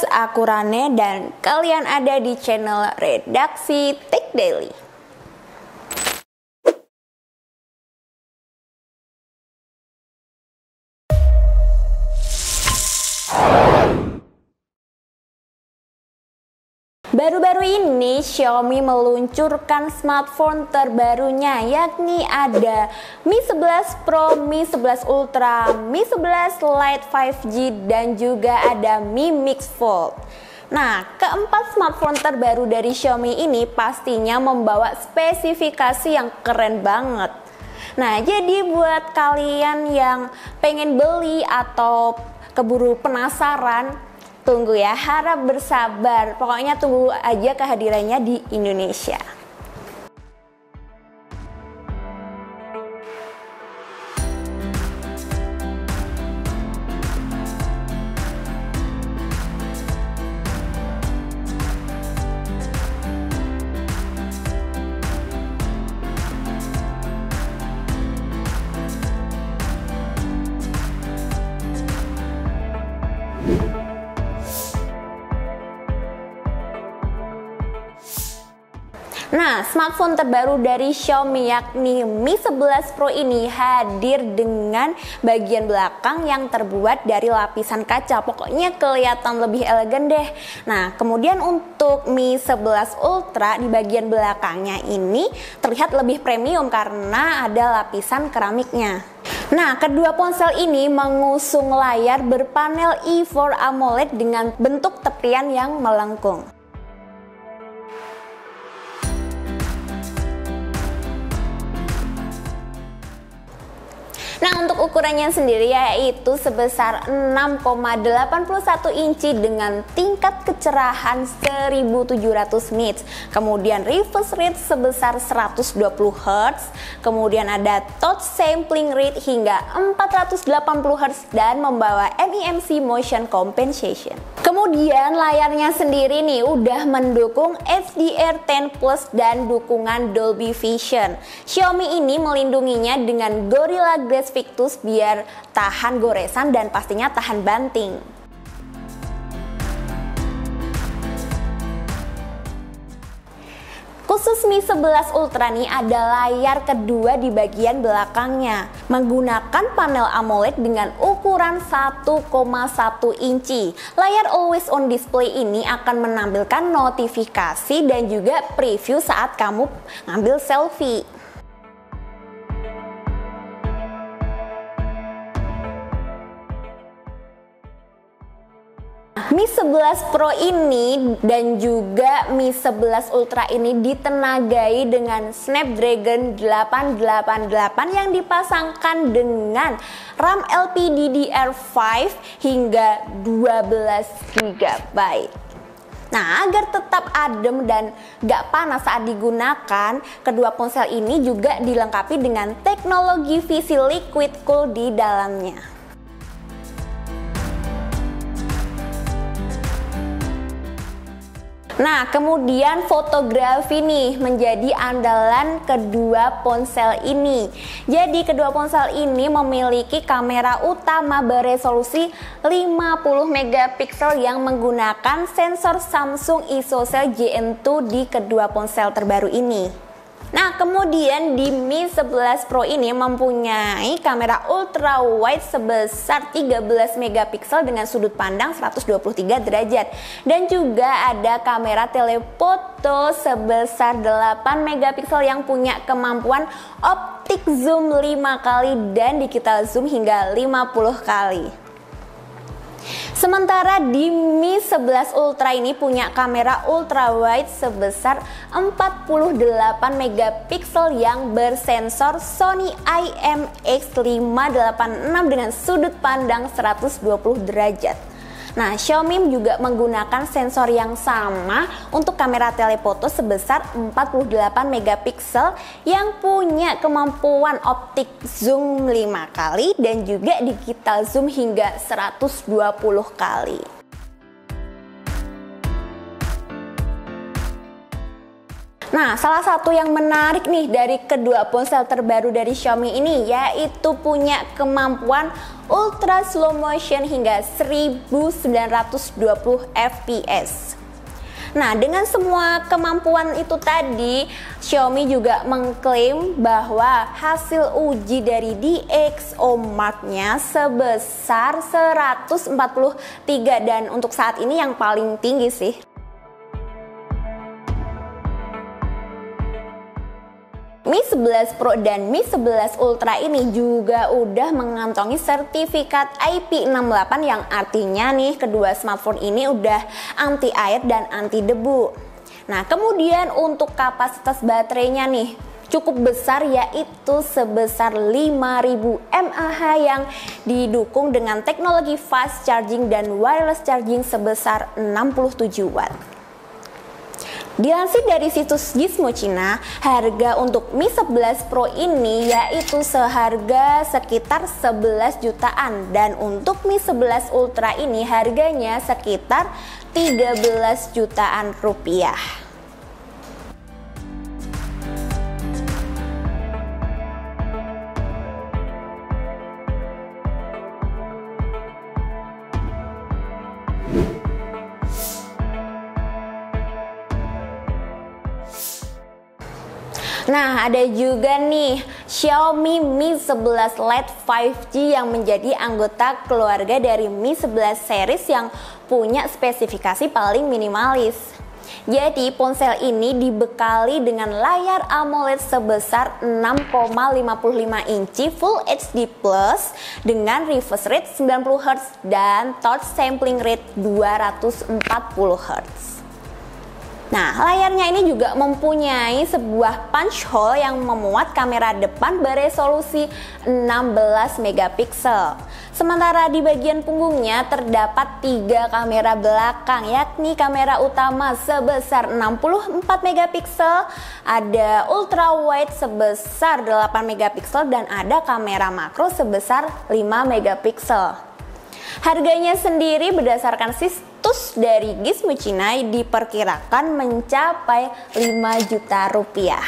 aku Rane dan kalian ada di channel Redaksi Tech Daily. Baru-baru ini Xiaomi meluncurkan smartphone terbarunya, yakni ada Mi 11 Pro, Mi 11 Ultra, Mi 11 Lite 5G, dan juga ada Mi Mix Fold. Nah, keempat smartphone terbaru dari Xiaomi ini pastinya membawa spesifikasi yang keren banget. Nah, jadi buat kalian yang pengen beli atau keburu penasaran, tunggu ya, harap bersabar. Pokoknya tunggu aja kehadirannya di Indonesia. Nah, smartphone terbaru dari Xiaomi yakni Mi 11 Pro ini hadir dengan bagian belakang yang terbuat dari lapisan kaca. Pokoknya kelihatan lebih elegan deh. Nah, kemudian untuk Mi 11 Ultra di bagian belakangnya ini terlihat lebih premium karena ada lapisan keramiknya. Nah, kedua ponsel ini mengusung layar berpanel E4 AMOLED dengan bentuk tepian yang melengkung. Nah, untuk ukurannya sendiri yaitu sebesar 6,81 inci dengan tingkat kecerahan 1700 nits. Kemudian refresh rate sebesar 120 Hz. Kemudian ada touch sampling rate hingga 480 Hz dan membawa MEMC motion compensation. Kemudian layarnya sendiri nih udah mendukung HDR10 Plus dan dukungan Dolby Vision. Xiaomi ini melindunginya dengan Gorilla Glass Victus biar tahan goresan dan pastinya tahan banting. Khusus Mi 11 Ultra nih ada layar kedua di bagian belakangnya menggunakan panel AMOLED dengan ukuran 1,1 inci. Layar always on display ini akan menampilkan notifikasi dan juga preview saat kamu ngambil selfie. Mi 11 Pro ini dan juga Mi 11 Ultra ini ditenagai dengan Snapdragon 888 yang dipasangkan dengan RAM LPDDR5 hingga 12 GB. Nah, agar tetap adem dan gak panas saat digunakan, kedua ponsel ini juga dilengkapi dengan teknologi VC Liquid Cool di dalamnya. Nah, kemudian fotografi nih menjadi andalan kedua ponsel ini. Jadi kedua ponsel ini memiliki kamera utama beresolusi 50 megapiksel yang menggunakan sensor Samsung ISOCELL GM2 di kedua ponsel terbaru ini. Nah, kemudian di Mi 11 Pro ini mempunyai kamera ultra wide sebesar 13 megapiksel dengan sudut pandang 123 derajat dan juga ada kamera telefoto sebesar 8 megapiksel yang punya kemampuan optik zoom 5 kali dan digital zoom hingga 50 kali. Sementara di Mi 11 Ultra ini punya kamera ultra wide sebesar 48 megapiksel yang bersensor Sony IMX586 dengan sudut pandang 120 derajat. Nah, Xiaomi juga menggunakan sensor yang sama untuk kamera telefoto sebesar 48 megapiksel yang punya kemampuan optik zoom 5 kali dan juga digital zoom hingga 120 kali. Nah, salah satu yang menarik nih dari kedua ponsel terbaru dari Xiaomi ini yaitu punya kemampuan ultra slow motion hingga 1920 fps. Nah, dengan semua kemampuan itu tadi, Xiaomi juga mengklaim bahwa hasil uji dari DxO Mark-nya sebesar 143 dan untuk saat ini yang paling tinggi sih. Mi 11 Pro dan Mi 11 Ultra ini juga udah mengantongi sertifikat IP68 yang artinya nih kedua smartphone ini udah anti air dan anti debu. Nah, kemudian untuk kapasitas baterainya nih cukup besar yaitu sebesar 5000 mAh yang didukung dengan teknologi fast charging dan wireless charging sebesar 67 watt. Dilansir dari situs Gizmo Cina, harga untuk Mi 11 Pro ini yaitu seharga sekitar 11 jutaan dan untuk Mi 11 Ultra ini harganya sekitar 13 jutaan rupiah. Nah, ada juga nih Xiaomi Mi 11 Lite 5G yang menjadi anggota keluarga dari Mi 11 series yang punya spesifikasi paling minimalis. Jadi ponsel ini dibekali dengan layar AMOLED sebesar 6,55 inci Full HD Plus dengan refresh rate 90 Hz dan touch sampling rate 240 Hz. Nah, layarnya ini juga mempunyai sebuah punch hole yang memuat kamera depan beresolusi 16 megapiksel. Sementara di bagian punggungnya terdapat 3 kamera belakang, yakni kamera utama sebesar 64 megapiksel, ada ultra wide sebesar 8 megapiksel dan ada kamera makro sebesar 5 megapiksel. Harganya sendiri berdasarkan situs dari Gizmo Cina diperkirakan mencapai 5 juta rupiah.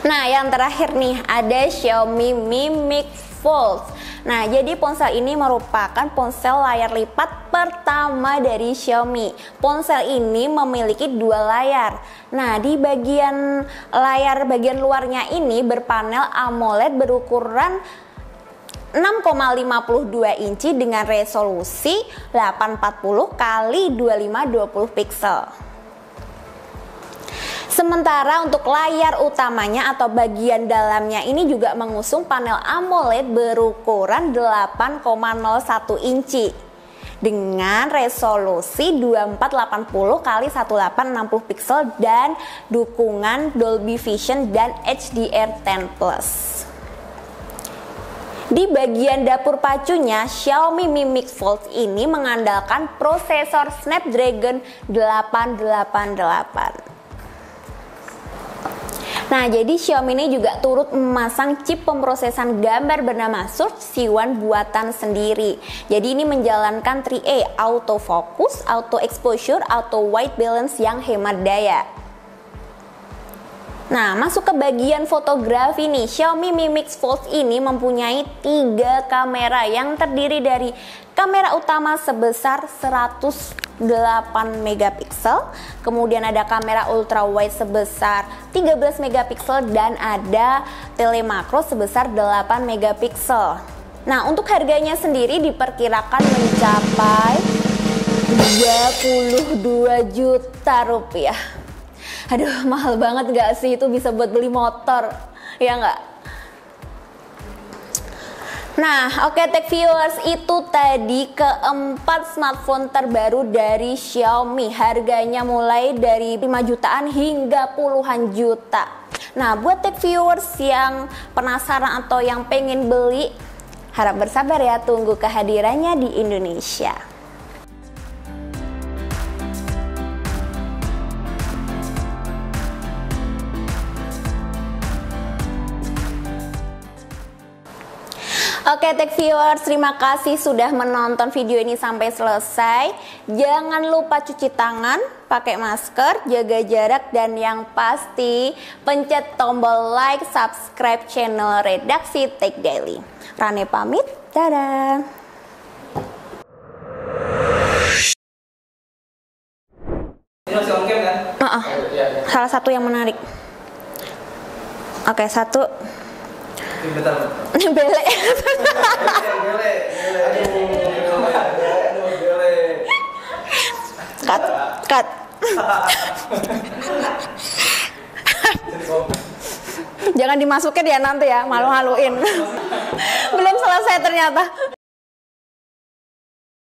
Nah, yang terakhir nih ada Xiaomi Mi Mix Fold. Nah, jadi ponsel ini merupakan ponsel layar lipat pertama dari Xiaomi. Ponsel ini memiliki 2 layar. Nah, di bagian layar bagian luarnya ini berpanel AMOLED berukuran 6,52 inci dengan resolusi 840 x 2520 pixel. Sementara untuk layar utamanya atau bagian dalamnya ini juga mengusung panel AMOLED berukuran 8,01 inci dengan resolusi 2480 x 1860 pixel dan dukungan Dolby Vision dan HDR10+. Di bagian dapur pacunya, Xiaomi Mi Mix Fold ini mengandalkan prosesor Snapdragon 888. Nah, jadi Xiaomi ini juga turut memasang chip pemrosesan gambar bernama Surge C1 buatan sendiri. Jadi ini menjalankan 3A, auto focus, auto exposure, auto white balance yang hemat daya. Nah, masuk ke bagian fotografi nih, Xiaomi Mi Mix Fold ini mempunyai 3 kamera yang terdiri dari kamera utama sebesar 108 megapiksel, kemudian ada kamera ultra wide sebesar 13 megapiksel dan ada telemakro sebesar 8 megapiksel. Nah, untuk harganya sendiri diperkirakan mencapai 22 juta rupiah. Aduh, mahal banget gak sih? Itu bisa buat beli motor, ya nggak? Nah, oke tech viewers, itu tadi keempat smartphone terbaru dari Xiaomi. Harganya mulai dari 5 jutaan hingga puluhan juta. Nah, buat tech viewers yang penasaran atau yang pengen beli, harap bersabar ya, tunggu kehadirannya di Indonesia. Oke, Tech Viewers, terima kasih sudah menonton video ini sampai selesai. Jangan lupa cuci tangan, pakai masker, jaga jarak, dan yang pasti pencet tombol like, subscribe channel Redaksi Tech Daily. Rane pamit, dadah. Ini masih on cam kan? Salah satu yang menarik. Oke, satu. Bentar. Belek. Cut. Jangan dimasukin ya nanti ya, malu-maluin. Belum selesai ternyata.